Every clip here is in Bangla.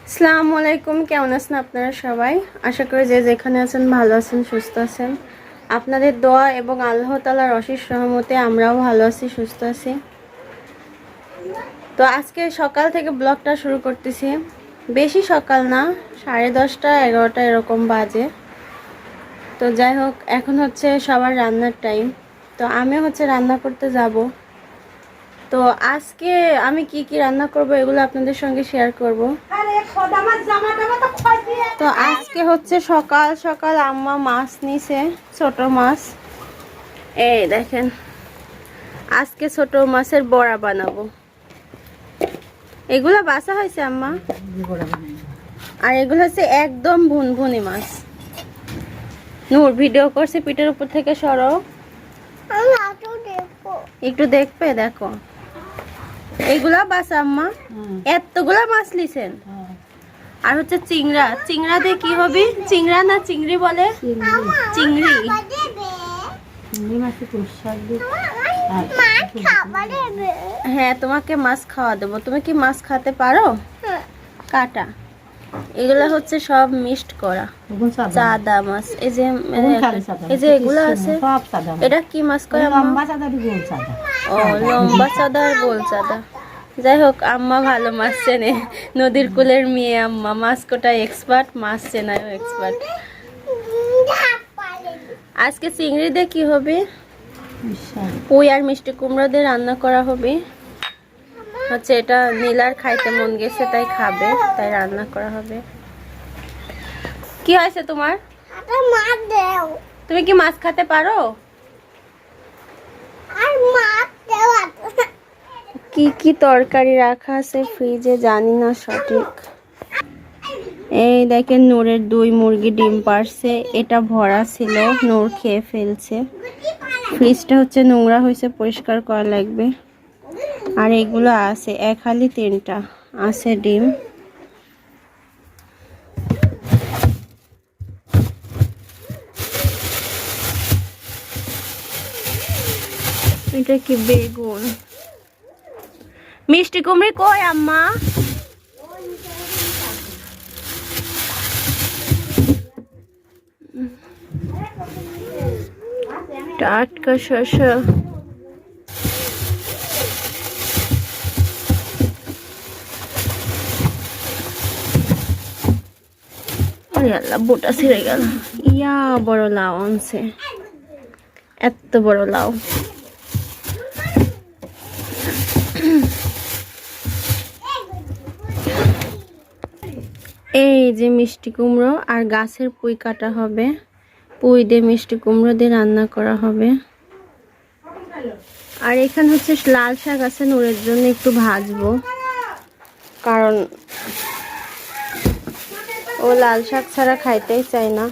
আসসালামু আলাইকুম, কেমন আছেন আপনারা সবাই? আশা করি যে যেখানে আছেন ভালো আছেন, সুস্থ আছেন। আপনাদের দোয়া এবং আল্লাহ তাআলার অশেষ রহমতে আমরাও ভালো আছি, সুস্থ আছি। তো আজকে সকাল থেকে ব্লগটা শুরু করতেছি। বেশি সকাল না, 10:30 11টা এরকম বাজে। তো যাই হোক, এখন হচ্ছে সবার রান্নার টাইম। তো আমিও হচ্ছে রান্না করতে যাব। তো আজকে আমি কি কি রান্না করব এগুলো আপনাদের সঙ্গে শেয়ার করব। তো আজকে হচ্ছে সকাল সকাল আম্মা মাছ নিছে, ছোট মাছ। এই দেখেন, আজকে ছোট মাছের বড়া বানাবো। এগুলো বাসা হয়েছে আম্মা, আর এগুলো হচ্ছে একদম ভুনভুনি মাছ। নূর ভিডিও করছে, পিঠের উপর থেকে সরো, একটু দেখবে। দেখো এগুলা বাসা আম্মা, এতগুলা মাছ লিছেন। আর হচ্ছে চিংড়া, চিংড়া দিয়ে কি হবে? চিংড়া না চিংড়ি বলে? চিংড়ি। হ্যাঁ, তোমাকে মাছ খাওয়া দেবো। তুমি কি মাছ খেতে পারো? কাটা। এগুলা হচ্ছে সব মিক্সড করা চাদা মাছ। এই যে এগুলা আছে, এটা কি মাছ করে? ও, লম্বা চাদা আর গোল চাদা। যাই হোক, আম্মা ভালো মাছ চেনে। নদীর কূলের মেয়ে আম্মা, মাছ কোটায় এক্সপার্ট, মাছ চেনায়ও এক্সপার্ট। আজকে চিংড়ি দিয়ে কি হবে? পুঁই আর মিষ্টি কুমড়া দিয়ে রান্না করা হবে। হচ্ছে এটা নীলার খাইতে মন গেছে, তাই খাবে, তাই রান্না করা হবে। কি হয়েছে তোমার? তুমি কি মাছ খেতে পারো? কি কি তরকারি রাখা আছে ফ্রিজে জানি না সঠিক। এই দেখেন, নূরের 2 মুরগি ডিম পারছে। এটা ভরা ছিল, নূর খেয়ে ফেলছে। ফ্রিজটা হচ্ছে নোংরা হয়েছে, পরিষ্কার করা লাগবে। আর এগুলো আছে 1 হালি 3টা আছে ডিম। এটা কি বেগুন? মিষ্টি কুমড়ি কই আম্মা? টাটকা শসা। আল্লাহ, বোটা ছিঁড়ে গেল। ইয়া বড় লাউ আনছে, এত বড় লাউ। এই যে মিষ্টি কুমড়ো আর গাছের পুঁই কাটা হবে। পুঁই দিয়ে মিষ্টি কুমড়ো দিয়ে রান্না করা হবে। আর এখানে হচ্ছে লাল শাক আছে, নূরের জন্য একটু ভাজবো, কারণ ও লাল শাক ছাড়া খাইতেই চায় না।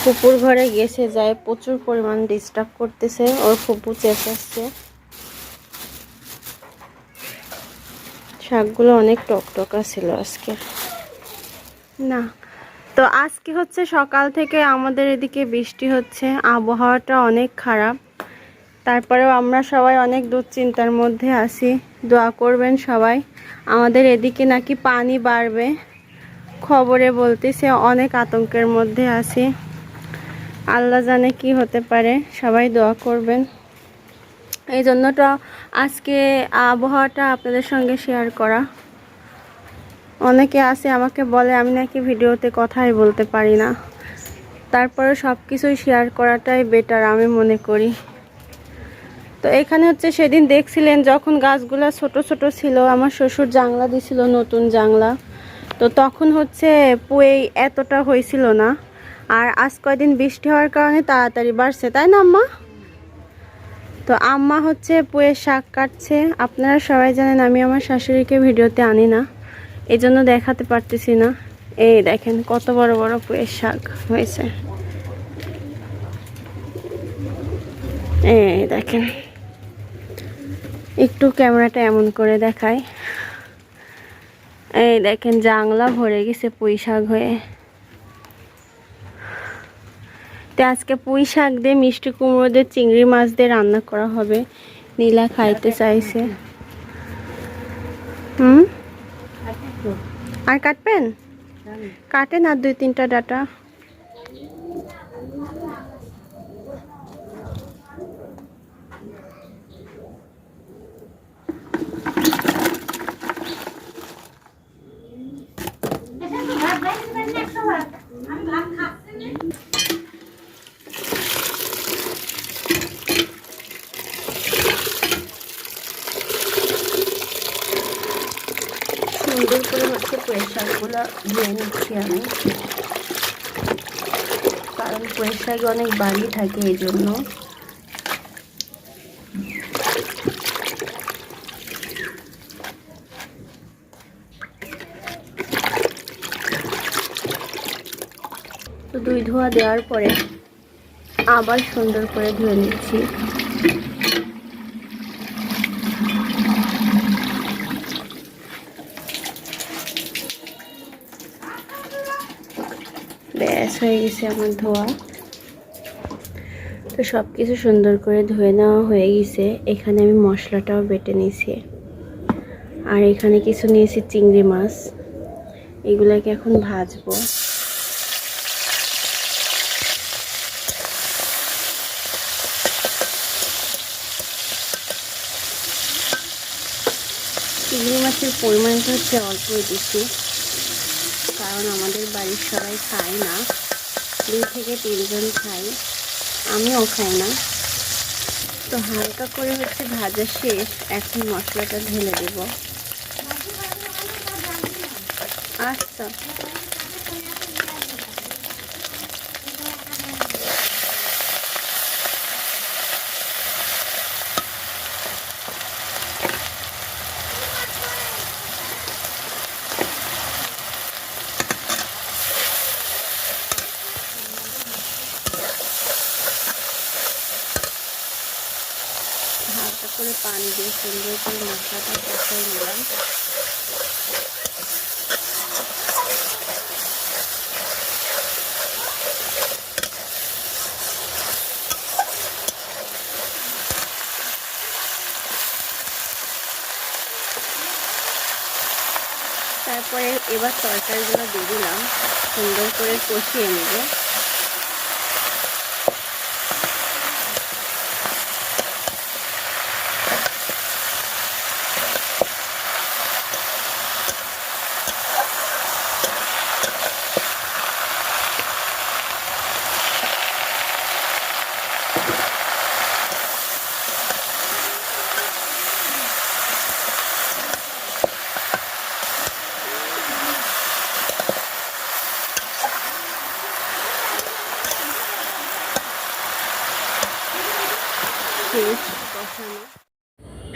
ফুপুর ঘরে গেছে, যায় প্রচুর পরিমাণ ডিস্টার্ব করতেছে, ওর ফুপু চেঁচাচ্ছে। শাকগুলো অনেক টকটকা ছিল আজকে না। তো আজকে হচ্ছে সকাল থেকে আমাদের এদিকে বৃষ্টি হচ্ছে, আবহাওয়াটা অনেক খারাপ। তারপরেও আমরা সবাই অনেক দুশ্চিন্তার মধ্যে আছি। দোয়া করবেন সবাই। আমাদের এদিকে নাকি পানি বাড়বে, খবরে বলতেছে। অনেক আতঙ্কের মধ্যে আছি, আল্লাহ জানে কি হতে পারে। সবাই দোয়া করবেন। এই জন্যটা আজকে আবহাওয়াটা আপনাদের সঙ্গে শেয়ার করা। অনেকে আছে আমাকে বলে আমি নাকি ভিডিওতে কথাই বলতে পারি না। তারপরে সব কিছুই শেয়ার করাটাই বেটার আমি মনে করি। তো এখানে হচ্ছে সেদিন দেখছিলেন যখন গাছগুলো ছোট ছোট ছিল, আমার শ্বশুর জাংলা দিছিল, নতুন জাংলা। তো তখন হচ্ছে পুঁই এতটা হয়েছিল না। আর আজ কয়দিন বৃষ্টি হওয়ার কারণে তাড়াতাড়ি বাড়ছে, তাই না আম্মা? তো আম্মা হচ্ছে পুঁইয়ের শাক কাটছে। আপনারা সবাই জানেন আমি আমার শাশুড়িকে ভিডিওতে আনি না, এই জন্য দেখাতে পারতেছি না। এই দেখেন কত বড় বড় পুঁইয়ের শাক হয়েছে। এই দেখেন, একটু ক্যামেরাটা এমন করে দেখাই। এই দেখেন, জাংলা ভরে গেছে পুঁই শাক হয়ে। তো আজকে পুঁই শাক দিয়ে মিষ্টি কুমড়ো দিয়ে চিংড়ি মাছ দিয়ে রান্না করা হবে। নীলা খাইতে চাইছে। আর কাটবেন? কাটেন আর 2-3টা ডাটা। সুন্দর করে হচ্ছে পুঁই শাকগুলো ধুয়ে নিচ্ছি আমি, কারণ পুঁই শাকে অনেক বালি থাকে এই জন্য। তো ধোয়া দেওয়ার পরে আবার সুন্দর করে ধুয়ে নিচ্ছি। ব্যাস হয়ে গেছে আমার ধোয়া। তো সব কিছু সুন্দর করে ধুয়ে নেওয়া হয়ে গেছে। এখানে আমি মশলাটাও বেটে নিয়েছি, আর এখানে কিছু নিয়েছি চিংড়ি মাছ, এগুলাকে এখন ভাজবো। চিংড়ি মাছের পরিমাণটা হচ্ছে অল্পই দিচ্ছি, কারণ আমাদের বাড়ির সবাই খায় না, 2 থেকে 3 জন খাই, আমিও খাই না। তো হালকা করে হচ্ছে ভাজা শেষ, এখন মশলাটা ঢেলে দেব। আচ্ছা, হালকা করে পানি দিয়ে সুন্দর করে মশলাটা কষাই নিলাম। তারপরে এবার তরকারিগুলো দিয়ে দিলাম, সুন্দর করে কষিয়ে নেব।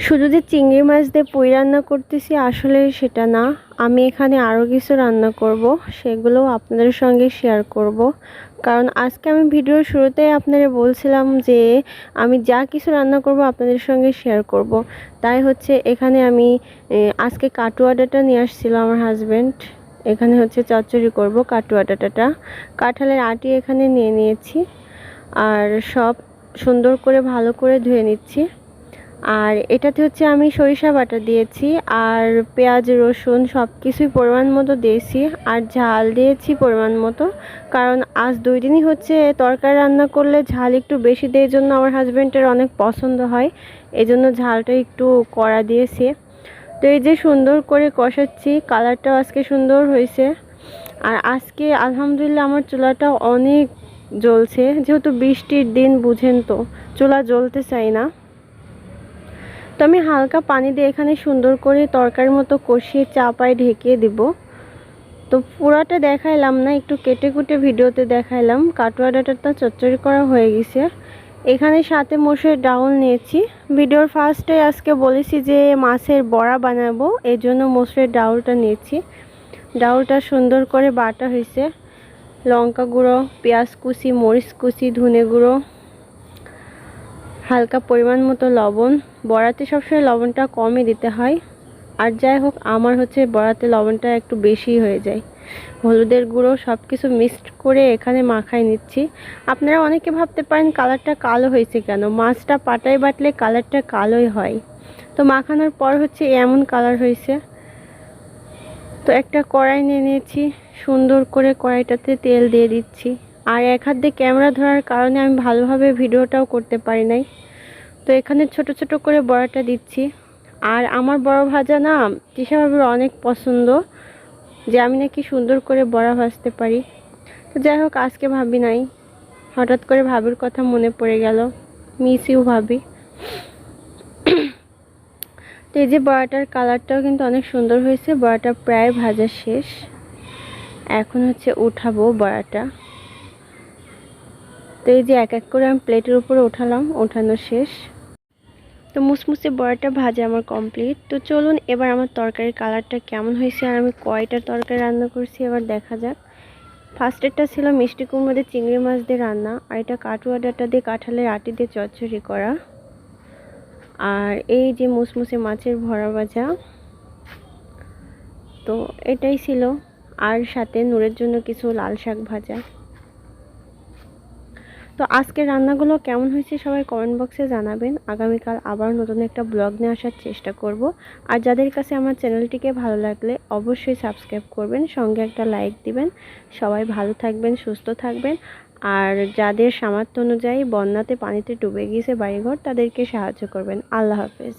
শুধু যে চিংড়ি মাছ দিয়ে পুঁই রান্না করতেছি আসলে সেটা না, আমি এখানে আরও কিছু রান্না করব, সেগুলো আপনাদের সঙ্গে শেয়ার করব। কারণ আজকে আমি ভিডিওর শুরুতেই আপনাদের বলছিলাম যে আমি যা কিছু রান্না করব আপনাদের সঙ্গে শেয়ার করব। তাই হচ্ছে এখানে আমি আজকে কাটুয়া ডাঁটা নিয়ে আসছিল আমার হাজব্যান্ড, এখানে হচ্ছে চচ্চড়ি করব। কাটুয়া ডাঁটাটা কাঁঠালের আটি এখানে নিয়ে নিয়েছি, আর সব সুন্দর করে ভালো করে ধুয়ে নিচ্ছি। আর এটাতে হচ্ছে আমি সরিষা বাটা দিয়েছি, আর পেঁয়াজ রসুন সব কিছুই পরিমাণ মতো দিয়েছি, আর ঝাল দিয়েছি পরিমাণ মতো। কারণ আজ 2 দিনই হচ্ছে তরকারি রান্না করলে ঝাল একটু বেশি দেয়, জন্য আমার হাজব্যান্ডের অনেক পছন্দ হয়, এজন্য ঝালটা একটু কড়া দিয়েছি। তো এই যে সুন্দর করে কষাচ্ছি, কালারটাও আজকে সুন্দর হয়েছে। আর আজকে আলহামদুলিল্লাহ আমার চুলাটা অনেক জ্বলছে, যেহেতু বৃষ্টির দিন বুঝেন তো, চুলা জ্বলতে চাই না। তো আমি হালকা পানি দিয়ে এখানে সুন্দর করে তরকারির মতো কষিয়ে চাপায় ঢেকে দিব। তো পুরাটা দেখাইলাম না, একটু কেটে কুটে ভিডিওতে দেখাইলাম। কাটুয়া ডাঁটাটা চচ্চড়ি করা হয়ে গেছে। এখানে সাথে মোষের ডাউল নিয়েছি। ভিডিওর ফার্স্টে আজকে বলেছি যে মাছের বড়া বানাবো, এই জন্য মোষের ডাউলটা নিয়েছি। ডাউলটা সুন্দর করে বাটা হয়েছে, লঙ্কা গুঁড়ো, পেঁয়াজ কুচি, মরিচ কুচি, ধনে গুঁড়ো, হালকা পরিমাণ মতো লবণ। বড়াতে সবসময় লবণটা কমই দিতে হয়, আর যাই হোক আমার হচ্ছে বড়াতে লবণটা একটু বেশি হয়ে যায়। হলুদের গুঁড়ো সব কিছু মিক্সড করে এখানে মাখাই নিচ্ছি। আপনারা অনেকে ভাবতে পারেন কালারটা কালো হয়েছে কেন, মাছটা পাটায় বাটলে কালারটা কালোই হয়। তো মাখানোর পর হচ্ছে এমন কালার হয়েছে। তো একটা কড়াই নিয়ে নিয়েছি, সুন্দর করে কড়াইটাতে তেল দিয়ে দিচ্ছি। আর এক হাত দিয়ে ক্যামেরা ধরার কারণে আমি ভালোভাবে ভিডিওটাও করতে পারি নাই। তো এখানে ছোট ছোট করে বড়াটা দিচ্ছি। আর আমার বড়া ভাজা না তৃষা ভাবির অনেক পছন্দ, যে আমি নাকি সুন্দর করে বড়া ভাজতে পারি। তো যাই হোক, আজকে ভাবি নাই, হঠাৎ করে ভাবির কথা মনে পড়ে গেল। মিস ইউ ভাবি। তো এই যে বড়াটার কালারটাও কিন্তু অনেক সুন্দর হয়েছে। বড়াটা প্রায় ভাজা শেষ, এখন হচ্ছে উঠাবো বড়াটা। তো এই যে এক এক করে আমি প্লেটের উপরে উঠালাম, উঠানো শেষ। তো মুসমুসে বড়াটা ভাজা আমার কমপ্লিট। তো চলুন এবার আমার তরকারির কালারটা কেমন হয়েছে আর আমি কয়টা তরকারি রান্না করছি এবার দেখা যাক। ফার্স্টেরটা ছিল মিষ্টি কুমড়ো দিয়ে চিংড়ি মাছ দিয়ে রান্না, আর এটা কাটুয়া ডাঁটা দিয়ে কাঁঠালের আটি দিয়ে চচ্চড়ি করা, আর এই যে মুসমুসে মাছের ভরা ভাজা। তো এটাই ছিল, আর সাথে নূরের জন্য কিছু লাল শাক ভাজা। তো আজকের রান্নাগুলো কেমন হয়েছে সবাই কমেন্ট বক্সে জানাবেন। আগামীকাল আবার নতুন একটা ব্লগ নিয়ে আসার চেষ্টা করব। আর যাদের কাছে আমার চ্যানেলটিকে ভালো লাগলে অবশ্যই সাবস্ক্রাইব করবেন, সঙ্গে একটা লাইক দিবেন। সবাই ভালো থাকবেন, সুস্থ থাকবেন। আর যাদের সামর্থ্য অনুযায়ী বন্যাতে পানিতে ডুবে গিয়েছে বাড়িঘর, তাদেরকে সাহায্য করবেন। আল্লাহ হাফেজ।